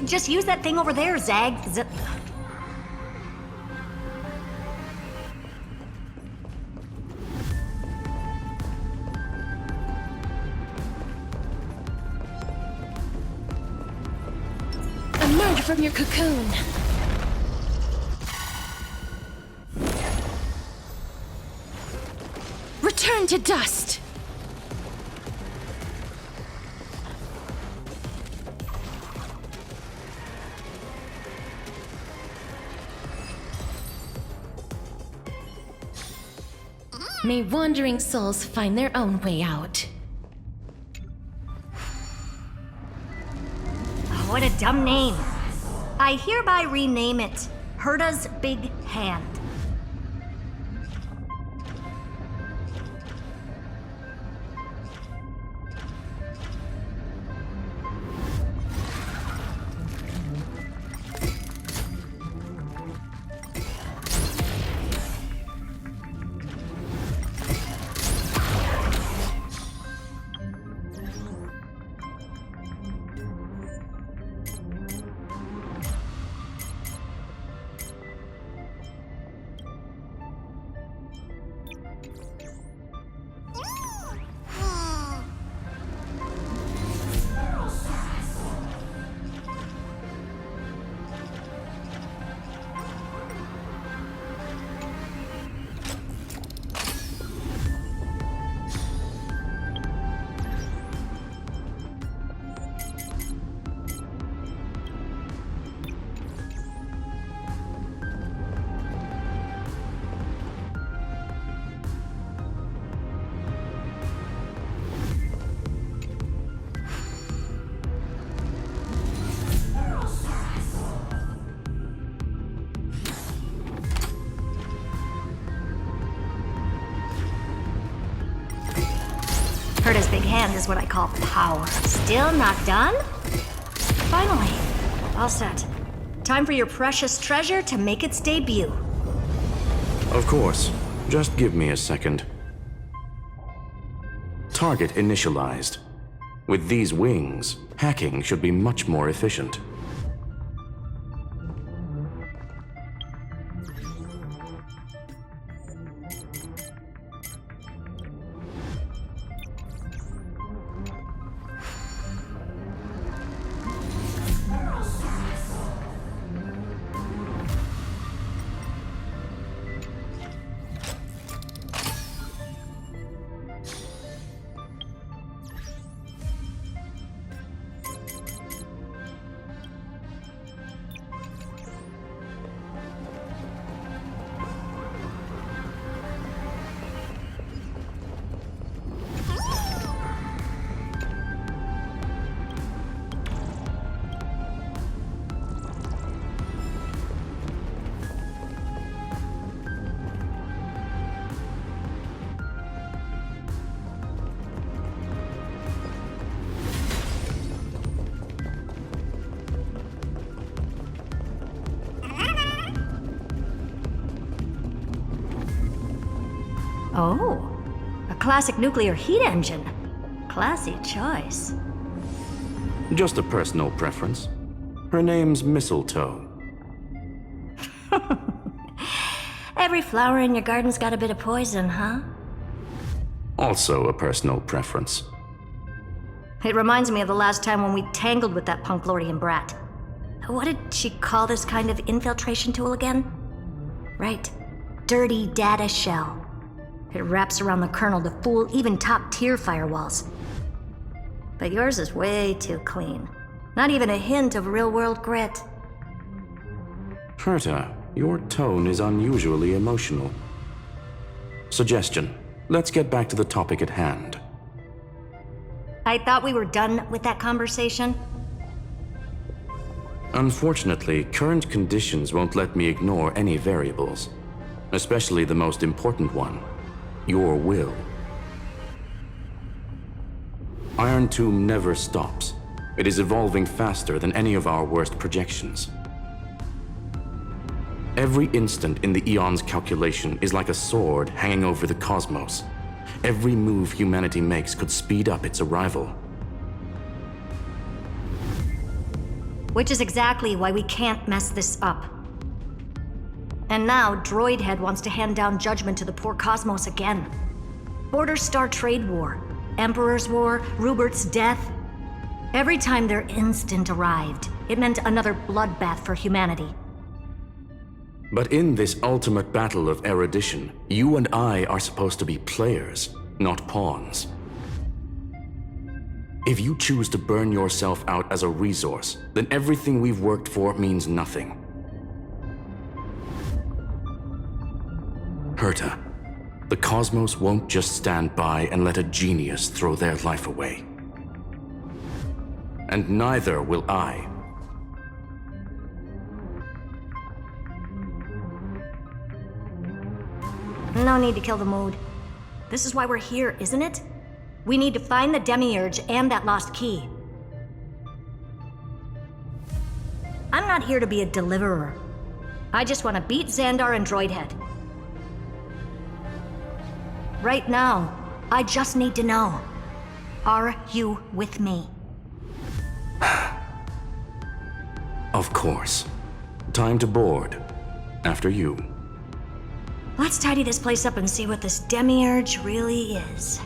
Just use that thing over there, Zag. Emerge from your cocoon. Return to dust. May wandering souls find their own way out. Oh, what a dumb name. I hereby rename it Herta's Big Hand. Herta's Big Hand is what I call power. Still not done? Finally. All set. Time for your precious treasure to make its debut. Of course. Just give me a second. Target initialized. With these wings, hacking should be much more efficient. Oh, a classic nuclear heat engine. Classy choice. Just a personal preference. Her name's Mistletoe. Every flower in your garden's got a bit of poison, huh? Also a personal preference. It reminds me of the last time when we tangled with that Punklordian brat. What did she call this kind of infiltration tool again? Right. Dirty data shell. It wraps around the kernel to fool even top-tier firewalls. But yours is way too clean. Not even a hint of real-world grit. Herta, your tone is unusually emotional. Suggestion. Let's get back to the topic at hand. I thought we were done with that conversation. Unfortunately, current conditions won't let me ignore any variables. Especially the most important one. Your will. Iron Tomb never stops. It is evolving faster than any of our worst projections. Every instant in the Eon's calculation is like a sword hanging over the cosmos. Every move humanity makes could speed up its arrival. Which is exactly why we can't mess this up. And now, Droidhead wants to hand down judgment to the poor cosmos again. Border Star Trade War, Emperor's War, Rupert's death. Every time their instant arrived, it meant another bloodbath for humanity. But in this ultimate battle of erudition, you and I are supposed to be players, not pawns. If you choose to burn yourself out as a resource, then everything we've worked for means nothing. Herta, the cosmos won't just stand by and let a genius throw their life away. And neither will I. No need to kill the mood. This is why we're here, isn't it? We need to find the Demiurge and that lost key. I'm not here to be a deliverer. I just want to beat Xandar and Droidhead. Right now, I just need to know. Are you with me? Of course. Time to board. After you. Let's tidy this place up and see what this Demiurge really is.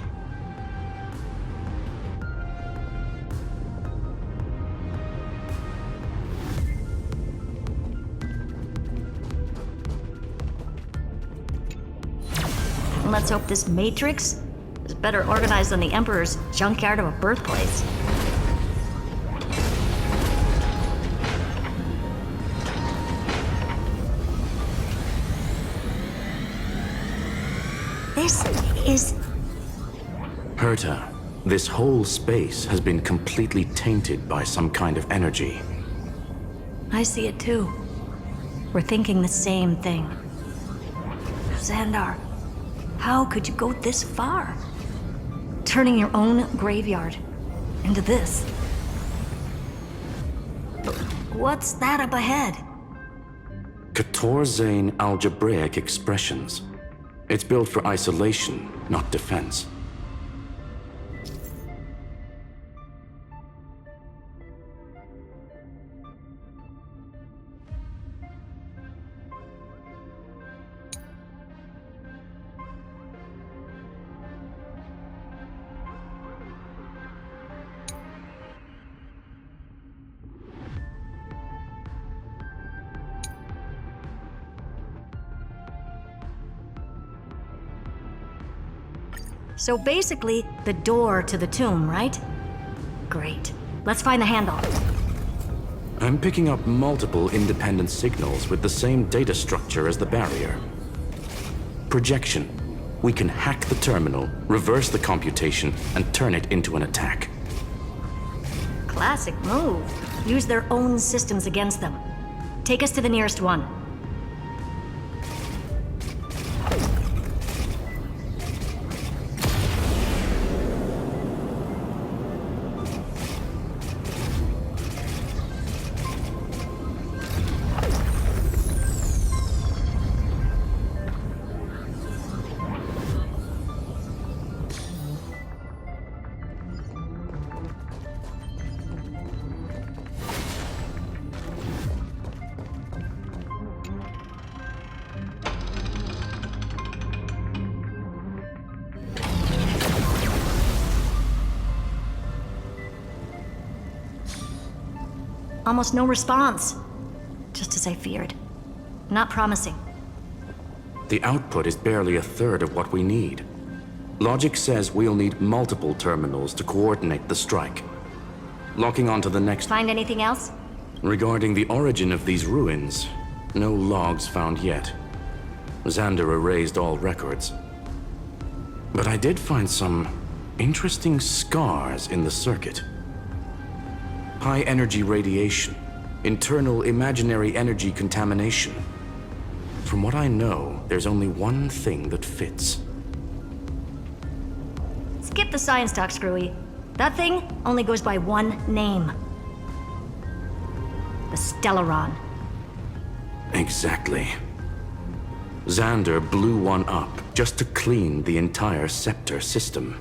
Let's hope this Matrix is better organized than the Emperor's junkyard of a birthplace. This is... Herta, this whole space has been completely tainted by some kind of energy. I see it too. We're thinking the same thing. Xandar, how could you go this far? Turning your own graveyard into this. What's that up ahead? Katorzane algebraic expressions. It's built for isolation, not defense. So basically, the door to the tomb, right? Great. Let's find the handle. I'm picking up multiple independent signals with the same data structure as the barrier. Projection. We can hack the terminal, reverse the computation, and turn it into an attack. Classic move. Use their own systems against them. Take us to the nearest one. Almost no response. Just as I feared. Not promising. The output is barely a third of what we need. Logic says we'll need multiple terminals to coordinate the strike. Locking onto the next... Find anything else? Regarding the origin of these ruins, no logs found yet. Xander erased all records. But I did find some interesting scars in the circuit. High-energy radiation, internal imaginary energy contamination. From what I know, there's only one thing that fits. Skip the science talk, Screwy. That thing only goes by one name. The Stellaron. Exactly. Xander blew one up just to clean the entire scepter system.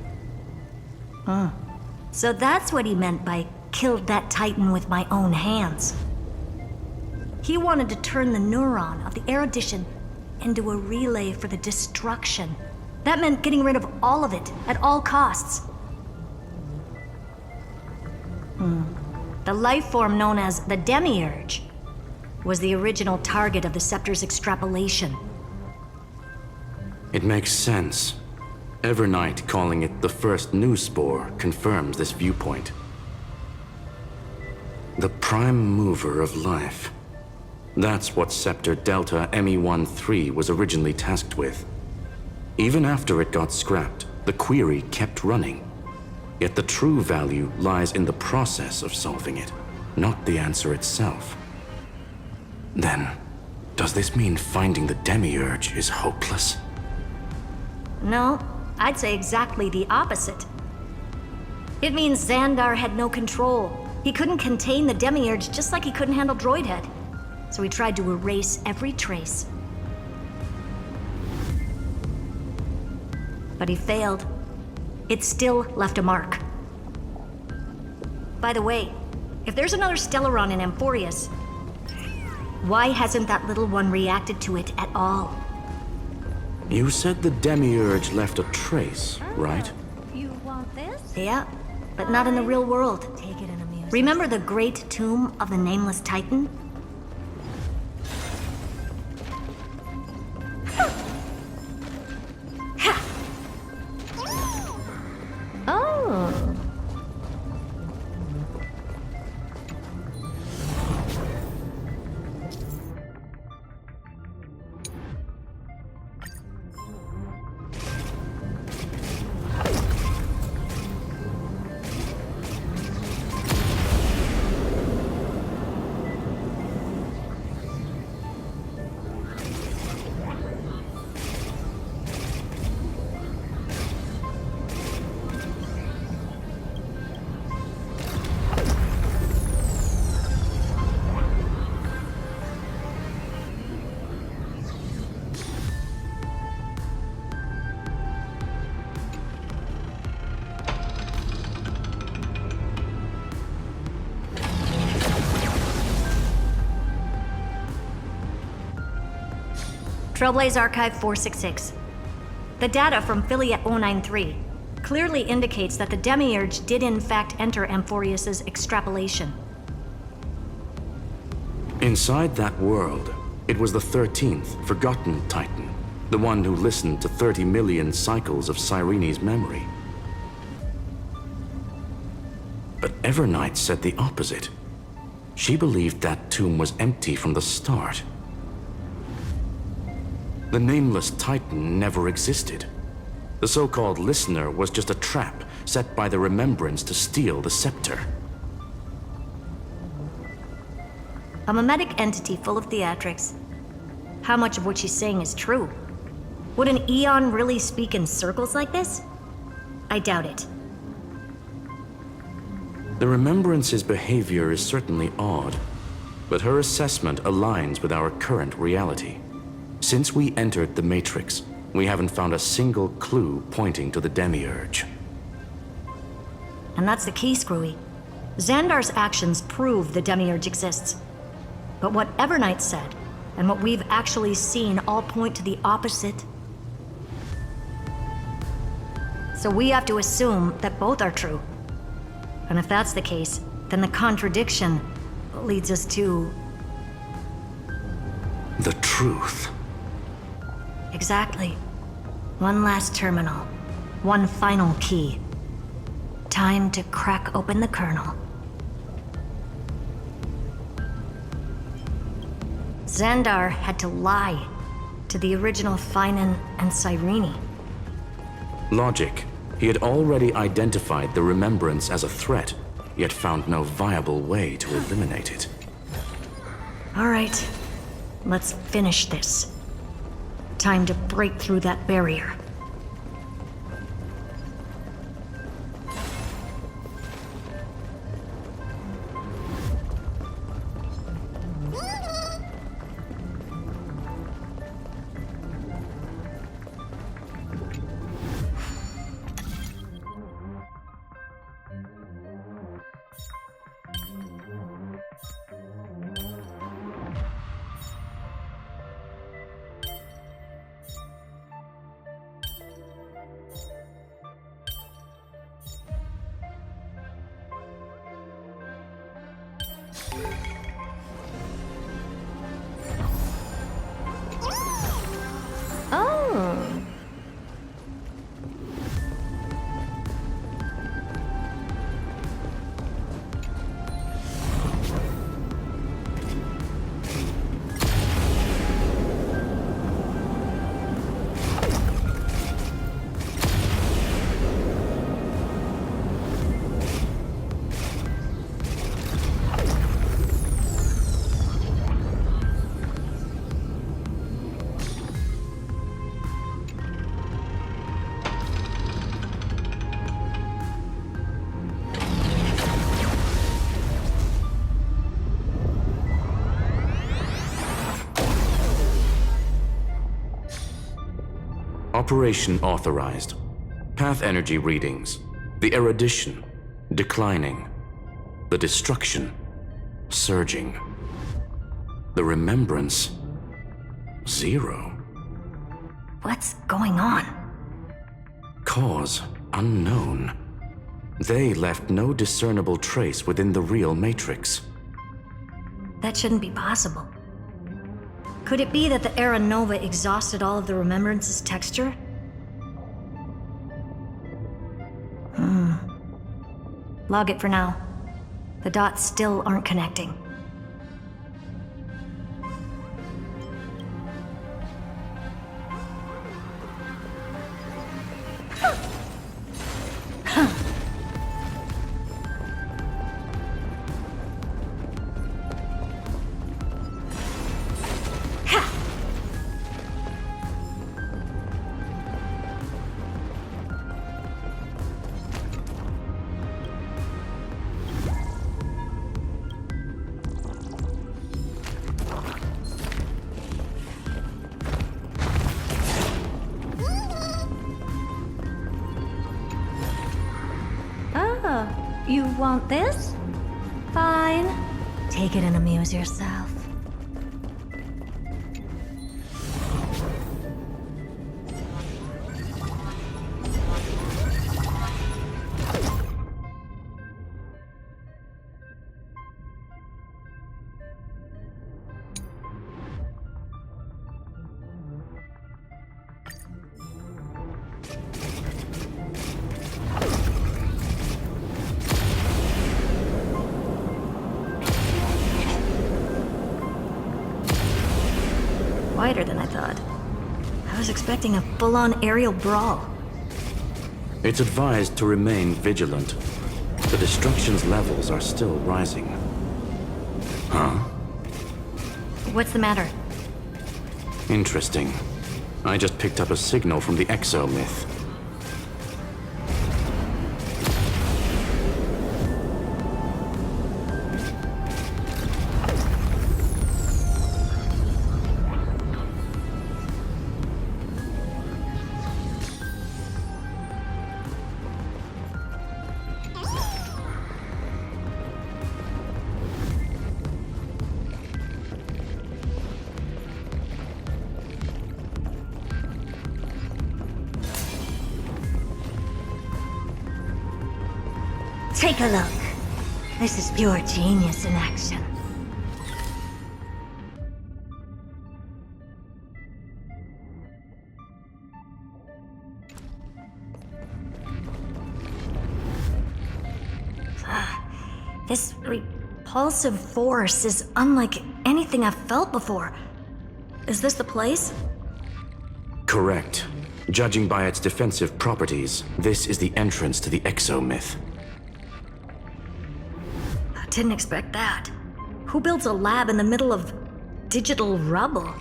So that's what he meant by killed that Titan with my own hands. He wanted to turn the neuron of the erudition into a relay for the destruction. That meant getting rid of all of it at all costs. The life form known as the Demiurge was the original target of the Scepter's extrapolation. It makes sense. Evernight calling it the first new spore confirms this viewpoint. The prime mover of life. That's what Scepter Delta ME-13 was originally tasked with. Even after it got scrapped, the query kept running. Yet the true value lies in the process of solving it, not the answer itself. Then, does this mean finding the Demiurge is hopeless? No, I'd say exactly the opposite. It means Xandar had no control. He couldn't contain the Demiurge just like he couldn't handle Droidhead. So he tried to erase every trace. But he failed. It still left a mark. By the way, if there's another Stellaron in Amphorius, why hasn't that little one reacted to it at all? You said the Demiurge left a trace, right? You want this? Yeah, but not in the real world. Take it and amuse. Remember the great tomb of the Nameless Titan? Oh. Trailblaze Archive 466. The data from Philia 093 clearly indicates that the Demiurge did in fact enter Amphorius's extrapolation. Inside that world, it was the 13th, forgotten Titan, the one who listened to 30 million cycles of Cyrene's memory. But Evernight said the opposite. She believed that tomb was empty from the start. The Nameless Titan never existed. The so-called Listener was just a trap set by the Remembrance to steal the scepter. A mimetic entity full of theatrics. How much of what she's saying is true? Would an Eon really speak in circles like this? I doubt it. The Remembrance's behavior is certainly odd, but her assessment aligns with our current reality. Since we entered the Matrix, we haven't found a single clue pointing to the Demiurge. And that's the key, Screwy. Xandar's actions prove the Demiurge exists. But what Evernight said, and what we've actually seen all point to the opposite. So we have to assume that both are true. And if that's the case, then the contradiction leads us to... The truth. Exactly. One last terminal. One final key. Time to crack open the kernel. Xandar had to lie to the original Finan and Cyrene. Logic. He had already identified the Remembrance as a threat, yet found no viable way to eliminate it. All right, let's finish this. Time to break through that barrier. Oh. Operation authorized. Path energy readings. The erudition, declining. The destruction, surging. The remembrance, 0. What's going on? Cause unknown. They left no discernible trace within the real matrix. That shouldn't be possible. Could it be that the Era Nova exhausted all of the Remembrance's texture? Log it for now. The dots still aren't connecting. You want this? Fine. Take it and amuse yourself. Wider than I thought. I was expecting a full-on aerial brawl. It's advised to remain vigilant. The destruction's levels are still rising. Huh? What's the matter? Interesting. I just picked up a signal from the exo-myth. Take a look. This is pure genius in action. This repulsive force is unlike anything I've felt before. Is this the place? Correct. Judging by its defensive properties, this is the entrance to the exo-myth. Didn't expect that. Who builds a lab in the middle of digital rubble?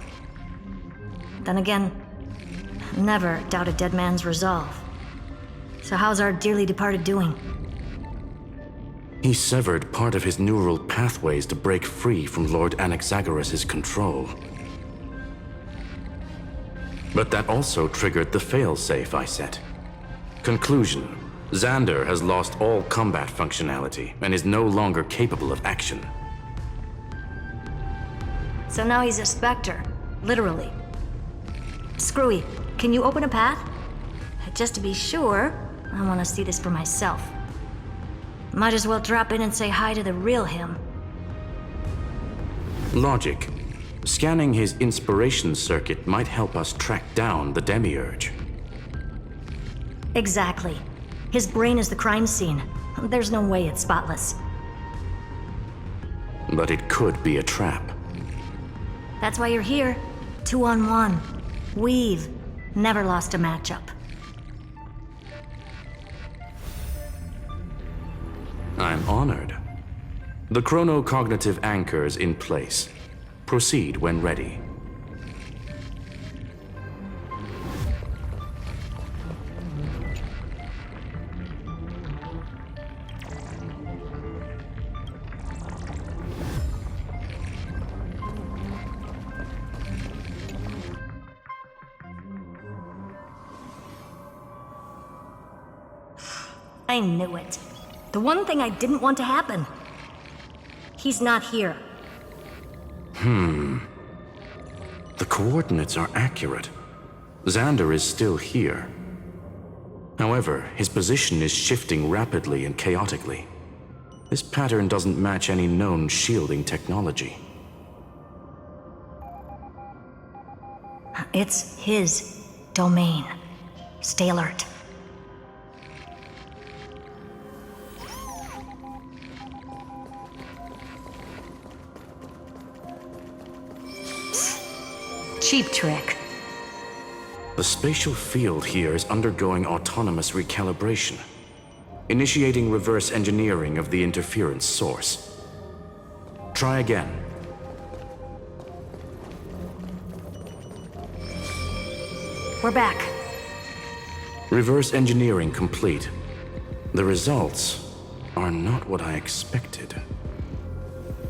Then again, never doubt a dead man's resolve. So how's our dearly departed doing? He severed part of his neural pathways to break free from Lord Anaxagoras' control. But that also triggered the failsafe I set. Conclusion. Xander has lost all combat functionality and is no longer capable of action. So now he's a specter, literally. Screwy, can you open a path? Just to be sure, I want to see this for myself. Might as well drop in and say hi to the real him. Logic. Scanning his inspiration circuit might help us track down the Demiurge. Exactly. His brain is the crime scene. There's no way it's spotless. But it could be a trap. That's why you're here. 2-on-1. We've never lost a matchup. I'm honored. The chronocognitive anchor is in place. Proceed when ready. I knew it. The one thing I didn't want to happen. He's not here. The coordinates are accurate. Xander is still here. However, his position is shifting rapidly and chaotically. This pattern doesn't match any known shielding technology. It's his domain. Stay alert. Cheap trick. The spatial field here is undergoing autonomous recalibration, initiating reverse engineering of the interference source. Try again. We're back. Reverse engineering complete. The results are not what I expected.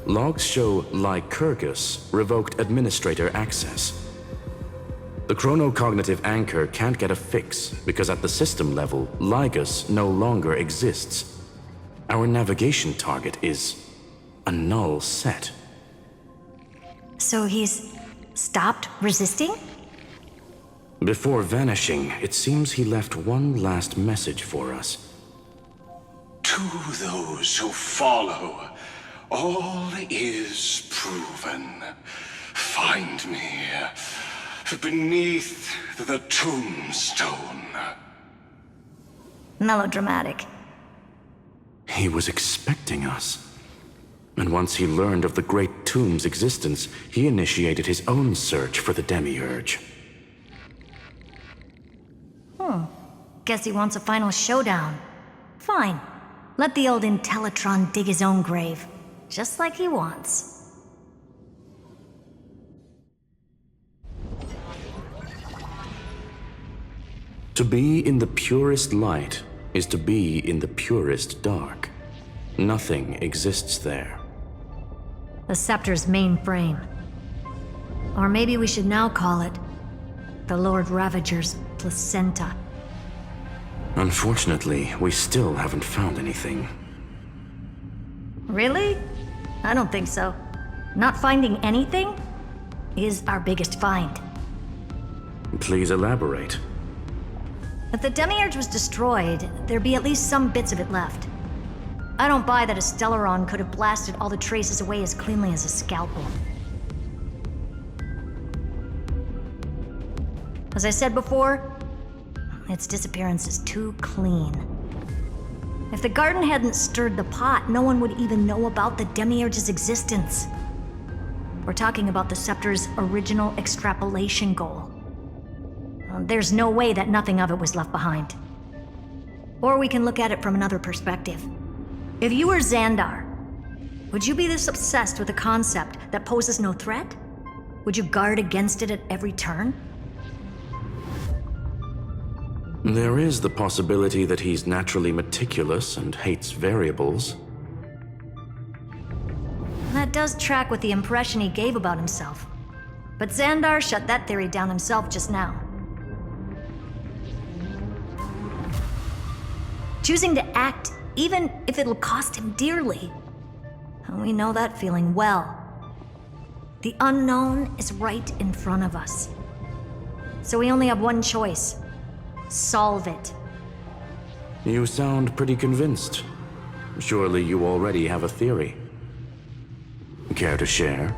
Logs show Lycurgus revoked administrator access. The chronocognitive anchor can't get a fix because at the system level, Lygus no longer exists. Our navigation target is a null set. So he's stopped resisting? Before vanishing, it seems he left one last message for us. To those who follow, all is proven. Find me beneath the tombstone. Melodramatic. He was expecting us. And once he learned of the Great Tomb's existence, he initiated his own search for the Demiurge. Guess he wants a final showdown. Fine. Let the old Intellitron dig his own grave. Just like he wants. To be in the purest light is to be in the purest dark. Nothing exists there. The Scepter's mainframe. Or maybe we should now call it the Lord Ravager's placenta. Unfortunately, we still haven't found anything. Really? I don't think so. Not finding anything is our biggest find. Please elaborate. If the Demiurge was destroyed, there'd be at least some bits of it left. I don't buy that a Stellaron could have blasted all the traces away as cleanly as a scalpel. As I said before, its disappearance is too clean. If the garden hadn't stirred the pot, no one would even know about the Demiurge's existence. We're talking about the Scepter's original extrapolation goal. There's no way that nothing of it was left behind. Or we can look at it from another perspective. If you were Xandar, would you be this obsessed with a concept that poses no threat? Would you guard against it at every turn? There is the possibility that he's naturally meticulous and hates variables. That does track with the impression he gave about himself. But Xandar shut that theory down himself just now. Choosing to act, even if it'll cost him dearly. We know that feeling well. The unknown is right in front of us. So we only have one choice. Solve it. You sound pretty convinced. Surely you already have a theory. Care to share?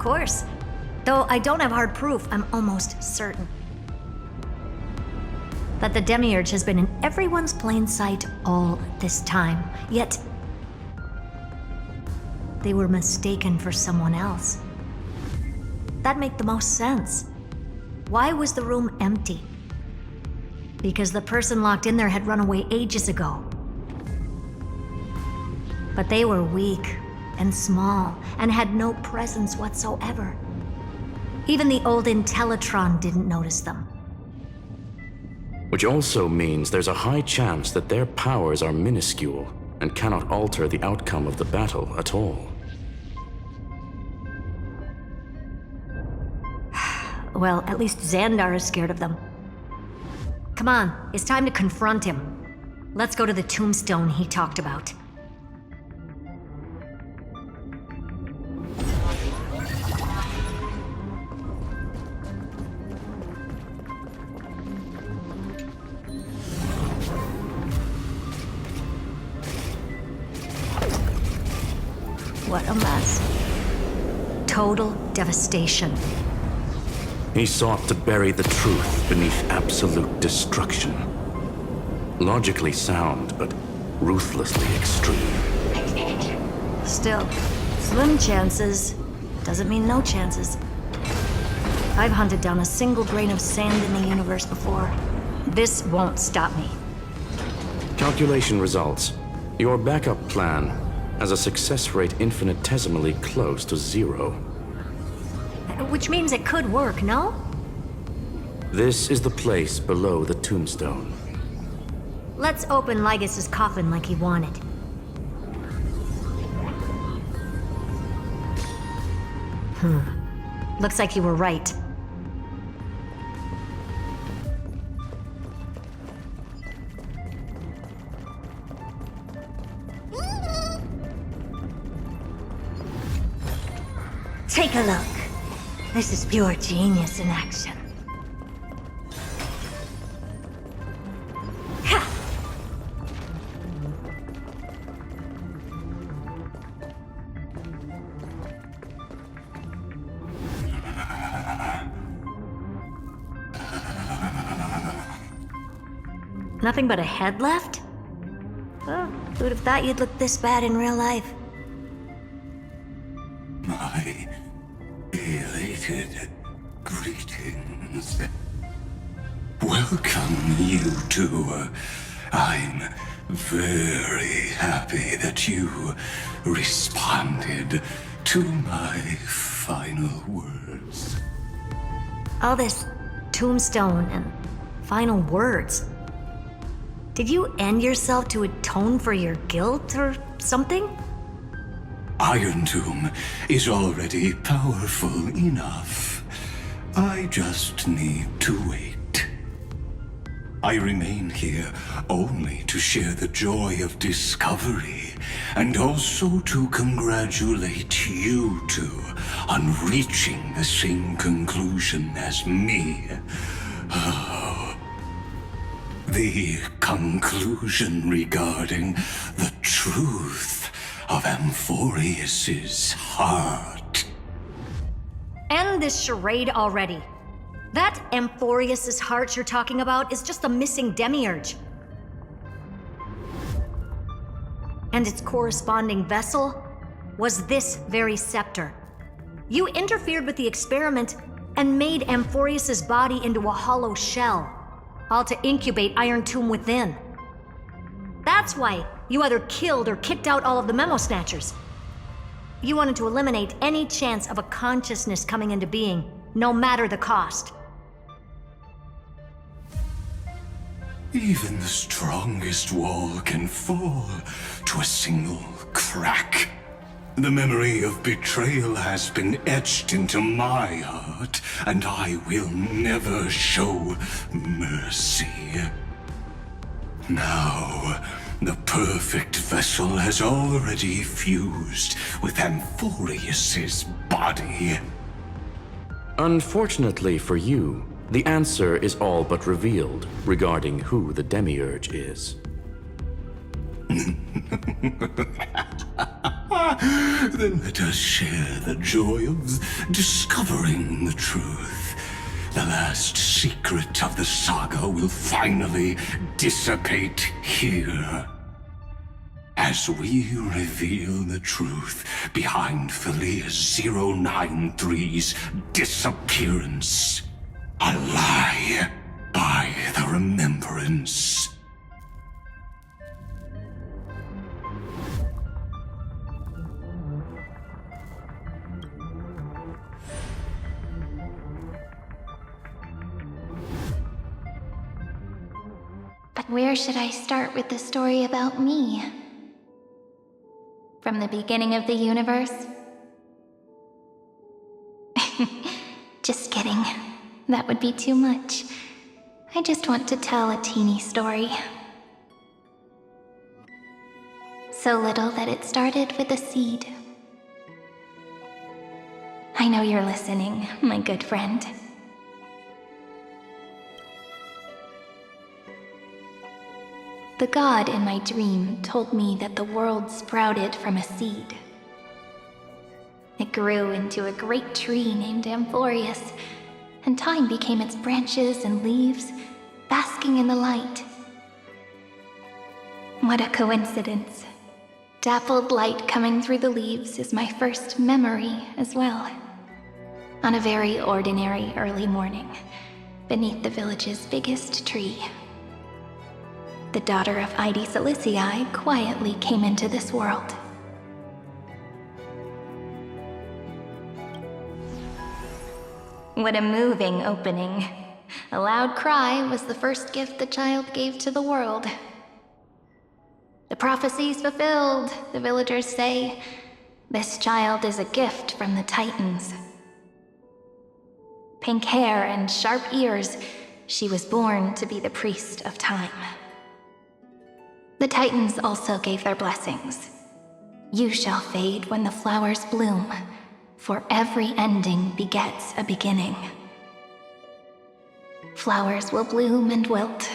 course. Though I don't have hard proof, I'm almost certain that the Demiurge has been in everyone's plain sight all this time. Yet, they were mistaken for someone else. That'd make the most sense. Why was the room empty? Because the person locked in there had run away ages ago. But they were weak and small and had no presence whatsoever. Even the old Intellitron didn't notice them. Which also means there's a high chance that their powers are minuscule and cannot alter the outcome of the battle at all. Well, at least Xandar is scared of them. Come on, it's time to confront him. Let's go to the tombstone he talked about. What a mess. Total devastation. He sought to bury the truth beneath absolute destruction. Logically sound, but ruthlessly extreme. Still, slim chances doesn't mean no chances. I've hunted down a single grain of sand in the universe before. This won't stop me. Calculation results. Your backup plan has a success rate infinitesimally close to 0. Which means it could work, no? This is the place below the tombstone. Let's open Lygas's coffin like he wanted. Looks like you were right. Take a look. This is pure genius in action. Ha! Nothing but a head left? Oh, who'd have thought you'd look this bad in real life? My elated greetings. Welcome, you two. I'm very happy that you responded to my final words. All this tombstone and final words. Did you end yourself to atone for your guilt or something? Iron Tomb is already powerful enough. I just need to wait. I remain here only to share the joy of discovery, and also to congratulate you two on reaching the same conclusion as me. The conclusion regarding the truth of Amphorius's heart. End this charade already. That Amphorius's heart you're talking about is just a missing demiurge. And its corresponding vessel was this very scepter. You interfered with the experiment and made Amphorius's body into a hollow shell, all to incubate Iron Tomb within. That's why you either killed or kicked out all of the Memo Snatchers. You wanted to eliminate any chance of a consciousness coming into being, no matter the cost. Even the strongest wall can fall to a single crack. The memory of betrayal has been etched into my heart, and I will never show mercy. Now, the perfect vessel has already fused with Amphorius's body. Unfortunately for you, the answer is all but revealed regarding who the Demiurge is. Then let us share the joy of discovering the truth. The last secret of the saga will finally dissipate here. As we reveal the truth behind Phileas 093's disappearance. A lie by the remembrance. But where should I start with the story about me? From the beginning of the universe? Just kidding. That would be too much. I just want to tell a teeny story. So little that it started with a seed. I know you're listening, my good friend. The god in my dream told me that the world sprouted from a seed. It grew into a great tree named Amphorius, and time became its branches and leaves, basking in the light. What a coincidence. Dappled light coming through the leaves is my first memory as well. On a very ordinary early morning, beneath the village's biggest tree. The daughter of Ide Silicii quietly came into this world. What a moving opening. A loud cry was the first gift the child gave to the world. The prophecy's fulfilled, the villagers say. This child is a gift from the Titans. Pink hair and sharp ears, she was born to be the priest of time. The Titans also gave their blessings. You shall fade when the flowers bloom, for every ending begets a beginning. Flowers will bloom and wilt.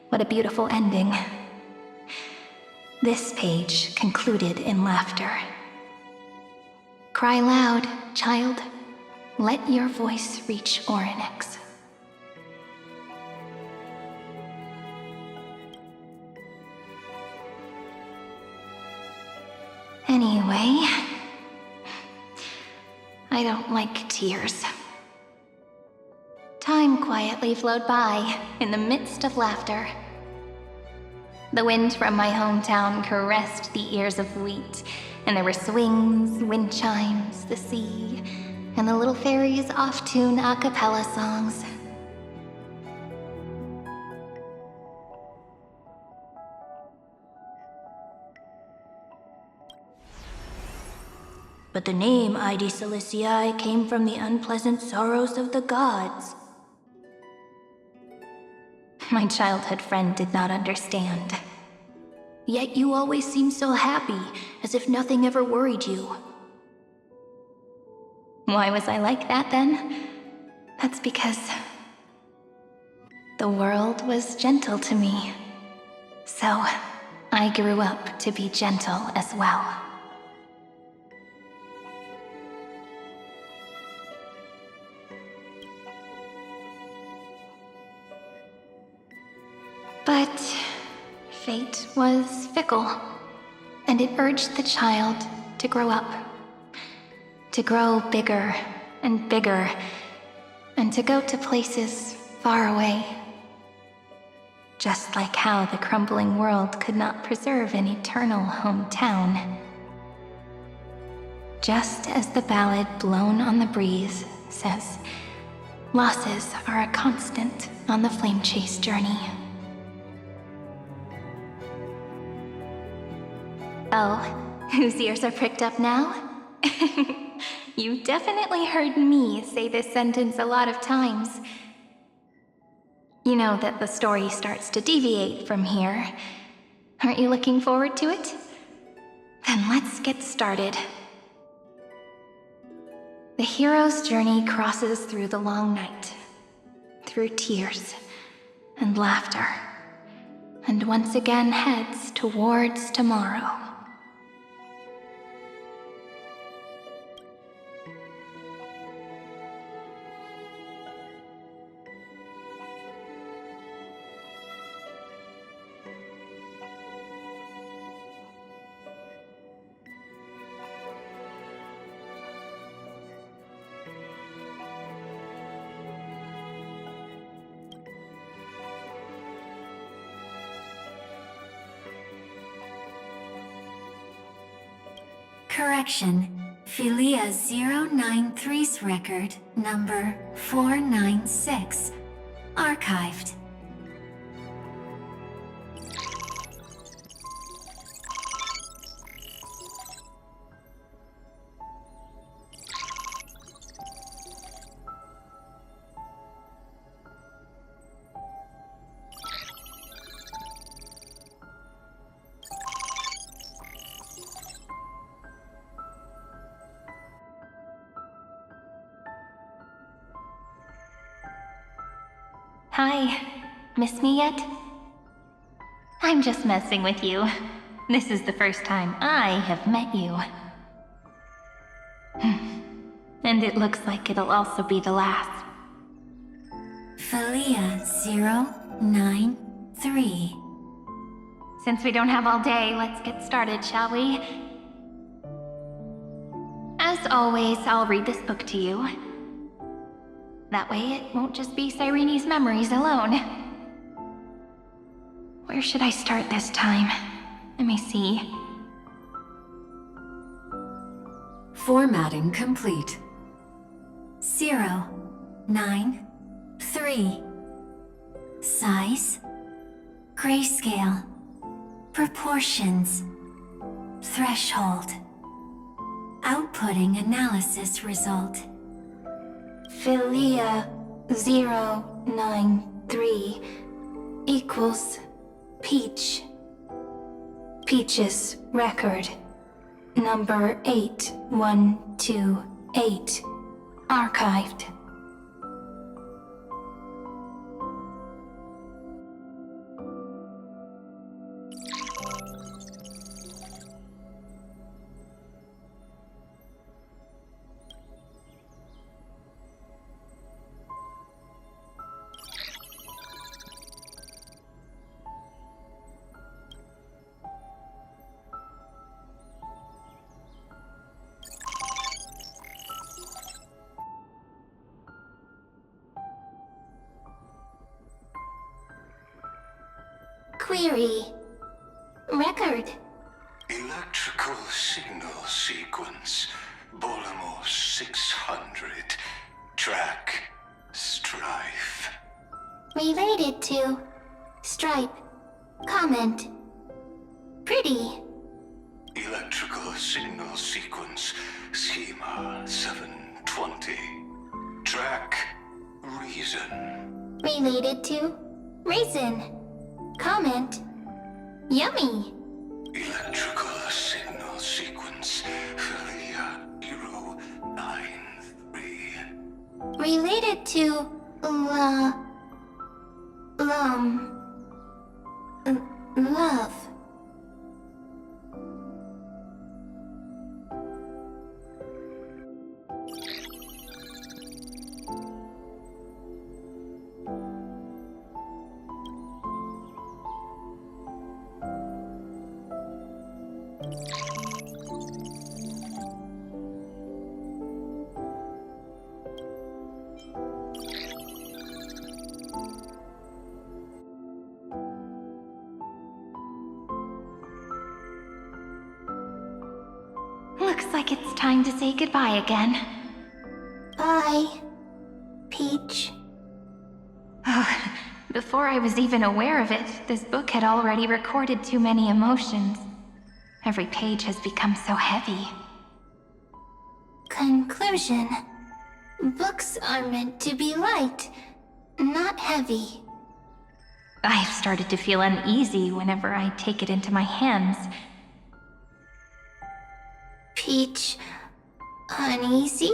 What a beautiful ending. This page concluded in laughter. Cry loud, child. Let your voice reach Orynyx. Anyway, I don't like tears. Time quietly flowed by in the midst of laughter. The wind from my hometown caressed the ears of wheat, and there were swings, wind chimes, the sea, and the little fairies off-tune a cappella songs. But the name Ide Silicii came from the unpleasant sorrows of the gods. My childhood friend did not understand. Yet you always seemed so happy, as if nothing ever worried you. Why was I like that then? That's because the world was gentle to me. So I grew up to be gentle as well. But fate was fickle, and it urged the child to grow up. To grow bigger and bigger, and to go to places far away. Just like how the crumbling world could not preserve an eternal hometown. Just as the ballad Blown on the Breeze says, losses are a constant on the flame chase journey. Oh, whose ears are pricked up now? You've definitely heard me say this sentence a lot of times. You know that the story starts to deviate from here. Aren't you looking forward to it? Then let's get started. The hero's journey crosses through the long night, through tears and laughter, and once again heads towards tomorrow. Correction. Philia 093's record, number 496. Archived. Hi. Miss me yet? I'm just messing with you. This is the first time I have met you. And it looks like it'll also be the last. Philia 093. Since we don't have all day, let's get started, shall we? As always, I'll read this book to you. That way it won't just be Cyrene's memories alone. Where should I start this time? Let me see. Formatting complete. 093. Size. Grayscale. Proportions. Threshold. Outputting analysis result. Philia 093 equals Peach. Peach's record. Number 8128. Archived. Query. Record. Electrical signal sequence. Bolamos 600. Track. Strife. Related to. Stripe. Comment. Pretty. Electrical signal sequence. Schema 720. Track. Reason. Related to. Reason. Comment. Yummy. Electrical signal sequence. Philia 093. Related to. Love. Looks like it's time to say goodbye again. Bye. Peach. Before I was even aware of it, this book had already recorded too many emotions. Every page has become so heavy. Conclusion. Books are meant to be light, not heavy. I've started to feel uneasy whenever I take it into my hands. Peach. Uneasy?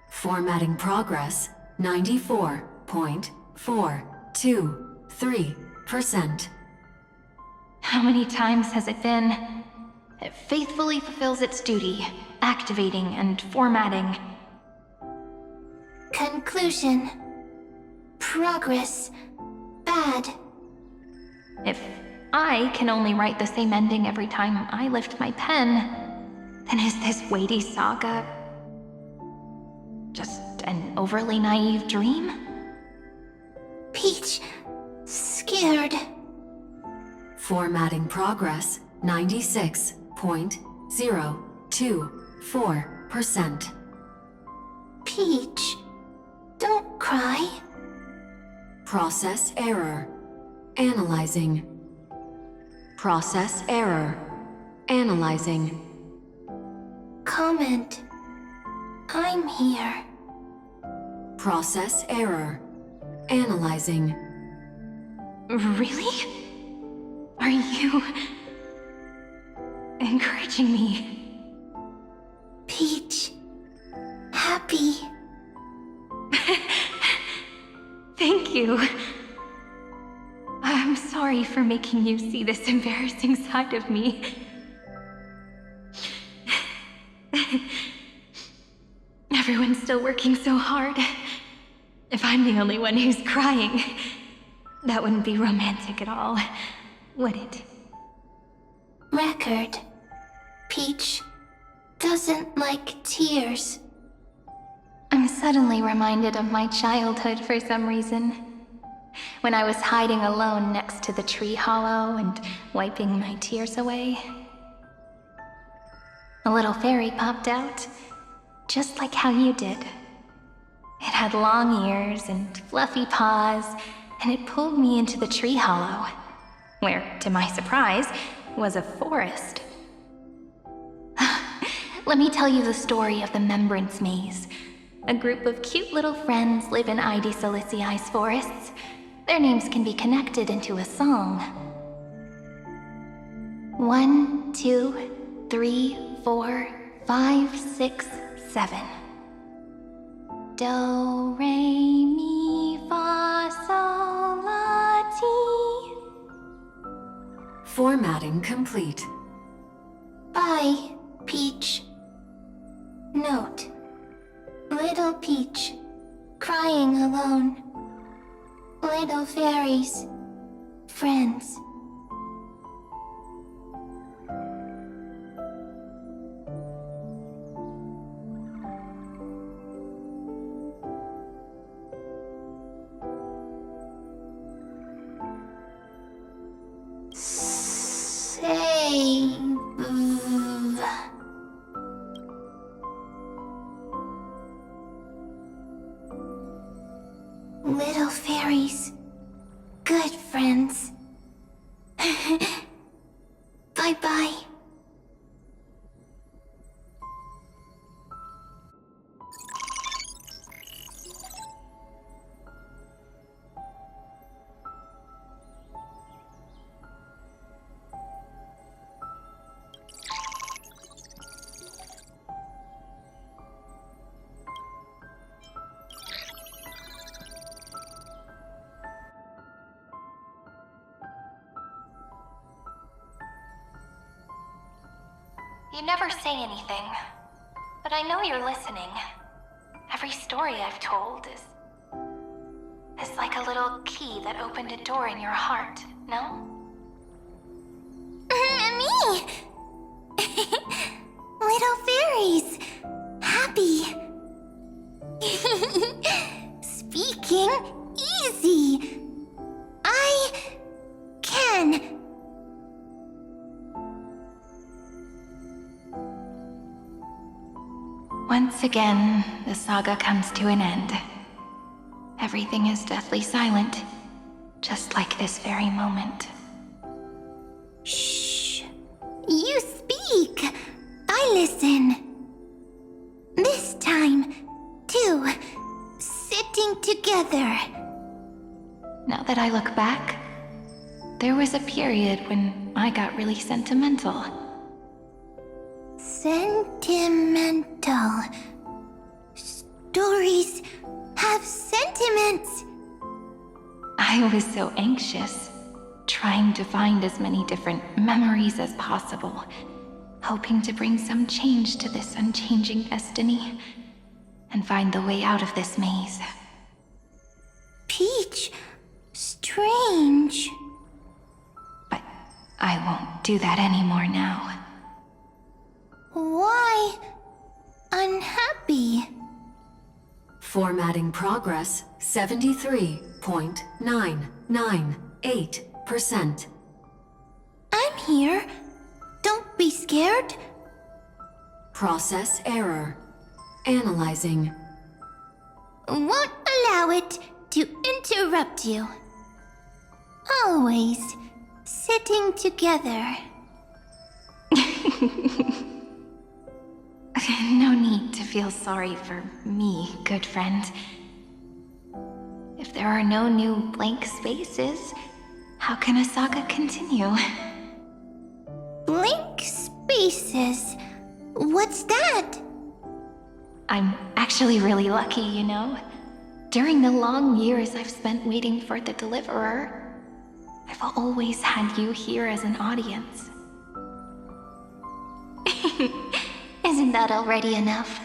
Formatting progress 94.423%. How many times has it been? It faithfully fulfills its duty, activating and formatting. Conclusion. Progress. Bad. If I can only write the same ending every time I lift my pen, then is this weighty saga just an overly naive dream? Peach. Scared. Formatting progress 96.8%. 0.024%. Peach, don't cry. Process error. Analyzing. Process error. Analyzing. Comment. I'm here. Process error. Analyzing. Really? Are you encouraging me? Peach, happy. Thank you. I'm sorry for making you see this embarrassing side of me. Everyone's still working so hard. If I'm the only one who's crying, that wouldn't be romantic at all, would it? Record. Peach doesn't like tears. I'm suddenly reminded of my childhood for some reason. When I was hiding alone next to the tree hollow and wiping my tears away. A little fairy popped out, just like how you did. It had long ears and fluffy paws, and it pulled me into the tree hollow, where, to my surprise, was a forest. Let me tell you the story of the Membrance Maze. A group of cute little friends live in ID Silicii's forests. Their names can be connected into a song. 1, 2, 3, 4, 5, 6, 7. Do, re, mi, fa, sol, la, ti. Formatting complete. Bye, Peach. Note. Little Peach, crying alone. Little fairies, friends. Save. Little fairies, good friends. Bye-bye. You never say anything, but I know you're listening. Every story I've told is like a little key that opened a door in your heart, no? Me! Little fairies! Happy! Speaking easy! I can... Once again, the saga comes to an end. Everything is deathly silent, just like this very moment. Shh. You speak. I listen. This time, too. Sitting together. Now that I look back, there was a period when I got really sentimental. Sentimental. Stories have sentiments. I was so anxious, trying to find as many different memories as possible, hoping to bring some change to this unchanging destiny and find the way out of this maze. Peach, strange. But I won't do that anymore now. Why unhappy? Formatting progress 73.998%. I'm here. Don't be scared. Process error. Analyzing. Won't allow it to interrupt you. Always sitting together. No need to feel sorry for me, good friend. If there are no new blank spaces, how can a saga continue? Blank spaces? What's that? I'm actually really lucky, you know. During the long years I've spent waiting for the Deliverer, I've always had you here as an audience. Isn't that already enough?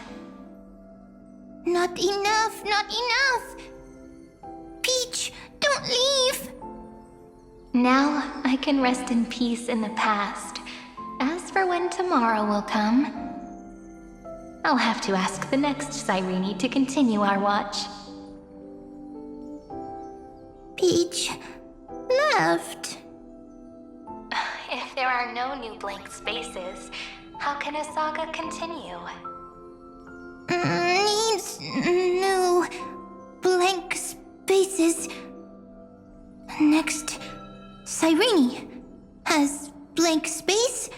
Not enough, not enough! Peach, don't leave! Now I can rest in peace in the past. As for when tomorrow will come, I'll have to ask the next Cyrene to continue our watch. Peach left. If there are no new blank spaces, how can a saga continue? Needs new blank spaces. Next, Cyrene has blank space.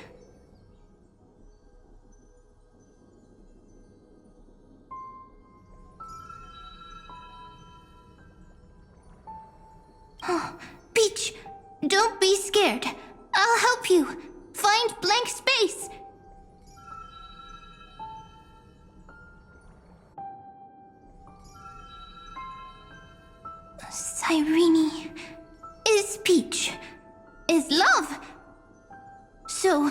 Oh, Peach, don't be scared. I'll help you find blank space. Cyrene is Peach, is love. So,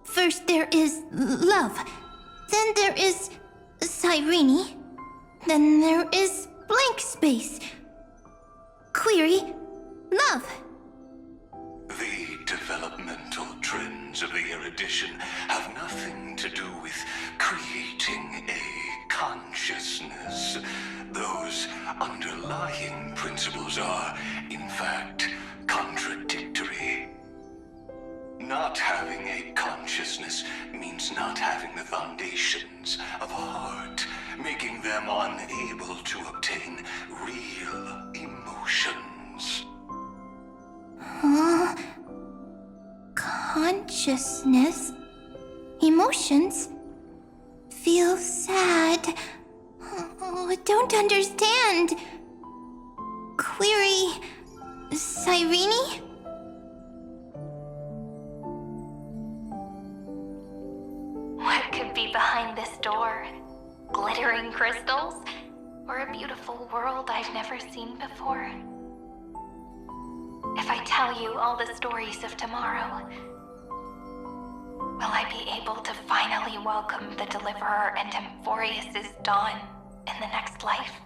first there is love, then there is Cyrene, then there is blank space. Query, love. The developmental trends of the erudition have nothing to do with creating a consciousness. Those underlying principles are, in fact, contradictory. Not having a consciousness means not having the foundations of a heart, making them unable to obtain real emotions. Consciousness, emotions, feel sad. Oh, don't understand. Query, Cyrene? What could be behind this door? Glittering crystals? Or a beautiful world I've never seen before? If I tell you all the stories of tomorrow, will I be able to finally welcome the Deliverer and Emphorius' dawn in the next life?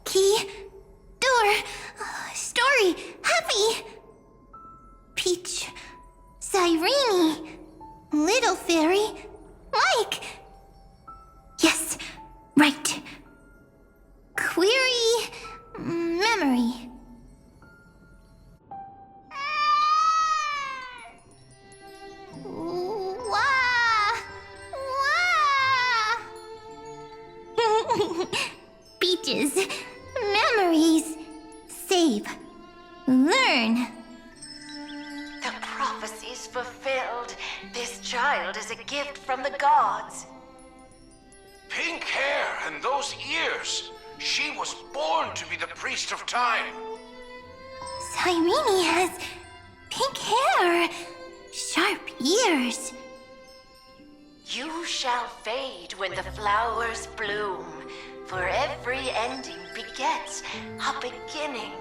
Key, door, story, happy. Peach, Cyrene, little fairy, Mike. Yes, right. Query, memory. Wah! Wah! Peaches, memories, save, learn. The prophecy's fulfilled. This child is a gift from the gods. Pink hair and those ears. She was born to be the priest of time. Cyrene has pink hair, sharp ears. You shall fade when the flowers bloom, for every ending begets a beginning.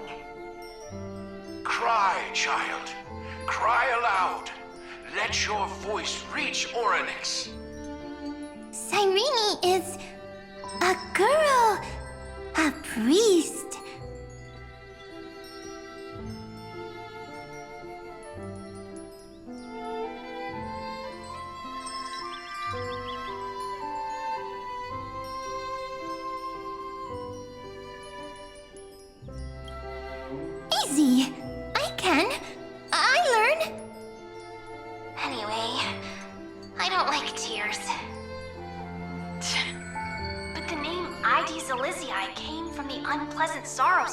Cry, child. Cry aloud. Let your voice reach Orynyx. Cyrene is a girl, a priest. Easy. I can. I learn. Anyway,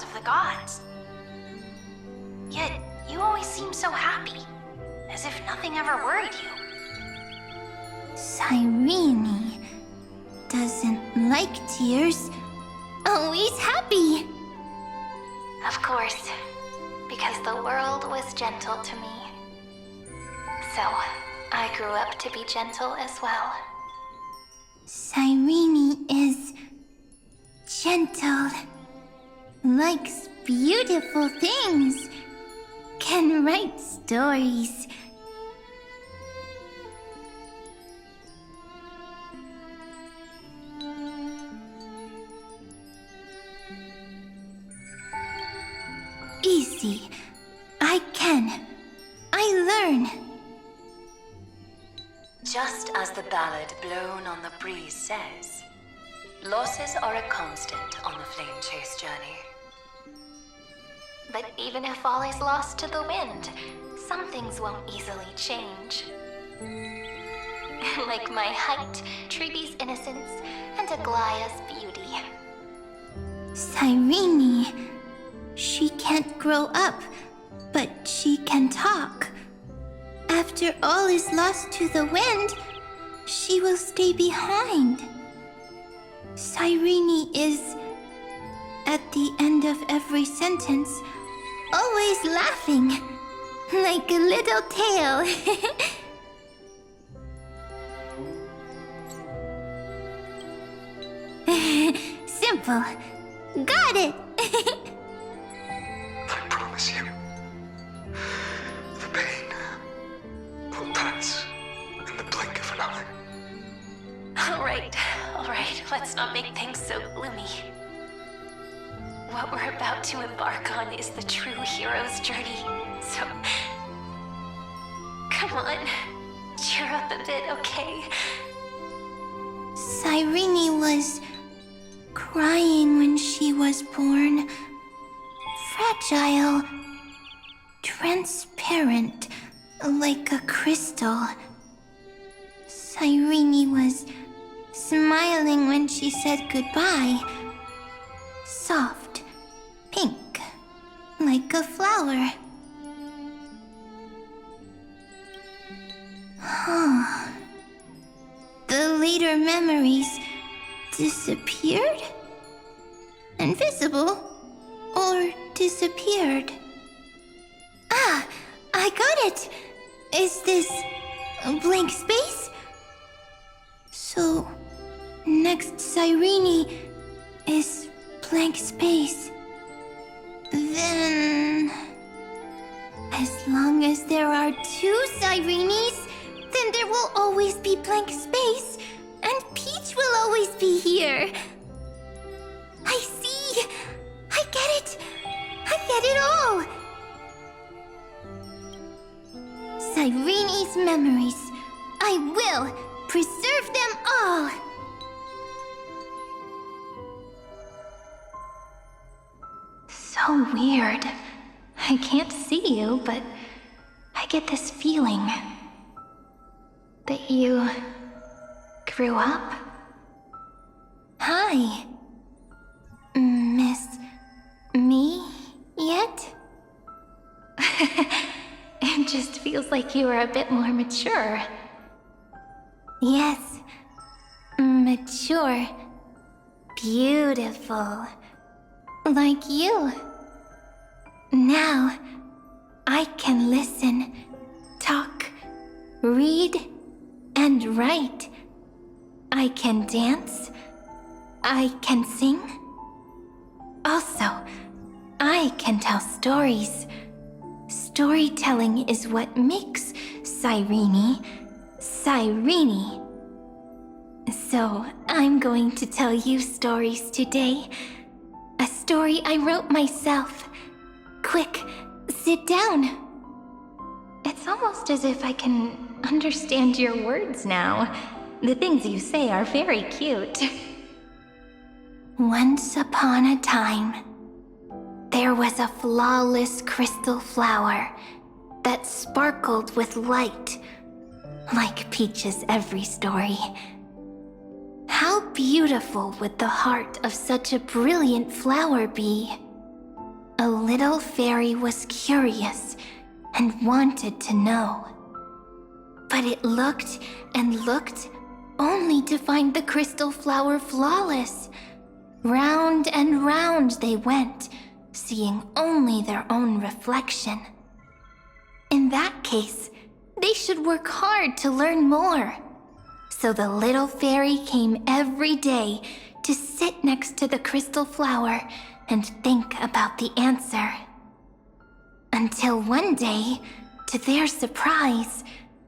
powers of the gods. Yet, you always seem so happy, as if nothing ever worried you. Cyrene doesn't like tears. Always happy. Of course, because the world was gentle to me. So, I grew up to be gentle as well. Cyrene is gentle, likes beautiful things, can write stories. Easy. I can. I learn. Just as the ballad blown on the breeze says, losses are a constant on the flame chase journey. But even if all is lost to the wind, some things won't easily change. Like my height, Triby's innocence, and Aglaya's beauty. Cyrene. She can't grow up, but she can talk. After all is lost to the wind, she will stay behind. Cyrene is, at the end of every sentence, always laughing, like a little tail. Simple. Got it! I promise you, the pain will pass in the blink of an eye. All right, let's not make things so gloomy. What we're about to embark on is the true hero's journey, so... Come on, cheer up a bit, okay? Cyrene was crying when she was born. Fragile, transparent, like a crystal. Cyrene was smiling when she said goodbye. Soft, pink, like a flower. Huh. The later memories disappeared? Invisible? Or disappeared? Ah, I got it! Is this a blank space? So, next Cyrene is blank space. Then... as long as there are two Cyrenes, then there will always be blank space, and Peach will always be here. I see! I get it! I get it all! Cyrene's memories. I will preserve them all! So weird. I can't see you, but I get this feeling that you grew up. Hi. Miss me yet? It just feels like you were a bit more mature. Yes. Mature. Beautiful. Like you. Now, I can listen, talk, read, and write. I can dance. I can sing. Also, I can tell stories. Storytelling is what makes Cyrene, Cyrene. So, I'm going to tell you stories today. A story I wrote myself. Quick, sit down. It's almost as if I can understand your words now. The things you say are very cute. Once upon a time, there was a flawless crystal flower that sparkled with light, like Peach's every story. How beautiful would the heart of such a brilliant flower be? a little fairy was curious and wanted to know. But it looked and looked only to find the crystal flower flawless. Round and round they went, seeing only their own reflection. In that case, they should work hard to learn more. So the little fairy came every day to sit next to the crystal flower and think about the answer. Until one day, to their surprise,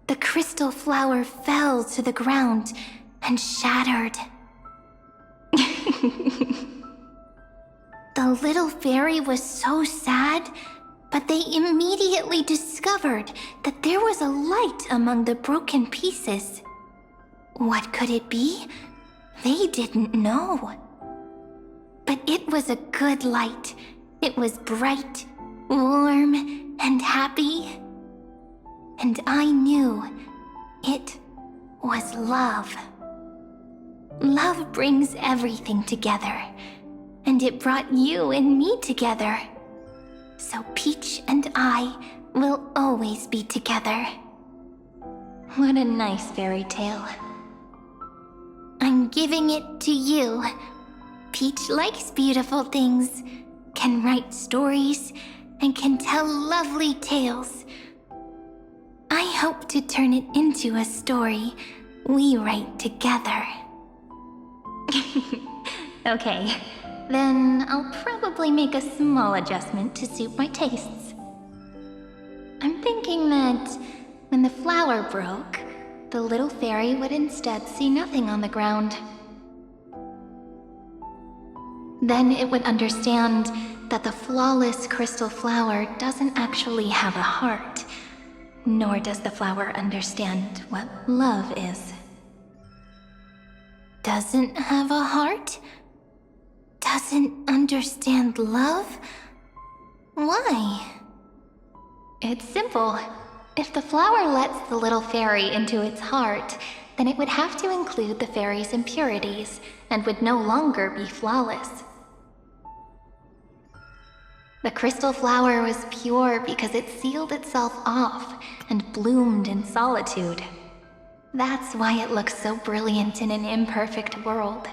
the crystal flower fell to the ground and shattered. The little fairy was so sad, but they immediately discovered that there was a light among the broken pieces. What could it be? They didn't know. But it was a good light. It was bright, warm, and happy. And I knew it was love. Love brings everything together, and it brought you and me together. So Peach and I will always be together. What a nice fairy tale. I'm giving it to you. Peach likes beautiful things, can write stories, and can tell lovely tales. I hope to turn it into a story we write together. Okay, then I'll probably make a small adjustment to suit my tastes. I'm thinking that when the flower broke, the little fairy would instead see nothing on the ground. Then it would understand that the flawless crystal flower doesn't actually have a heart, nor does the flower understand what love is. Doesn't have a heart? Doesn't understand love? Why? It's simple. If the flower lets the little fairy into its heart, then it would have to include the fairy's impurities and would no longer be flawless. The crystal flower was pure because it sealed itself off and bloomed in solitude. That's why it looks so brilliant in an imperfect world.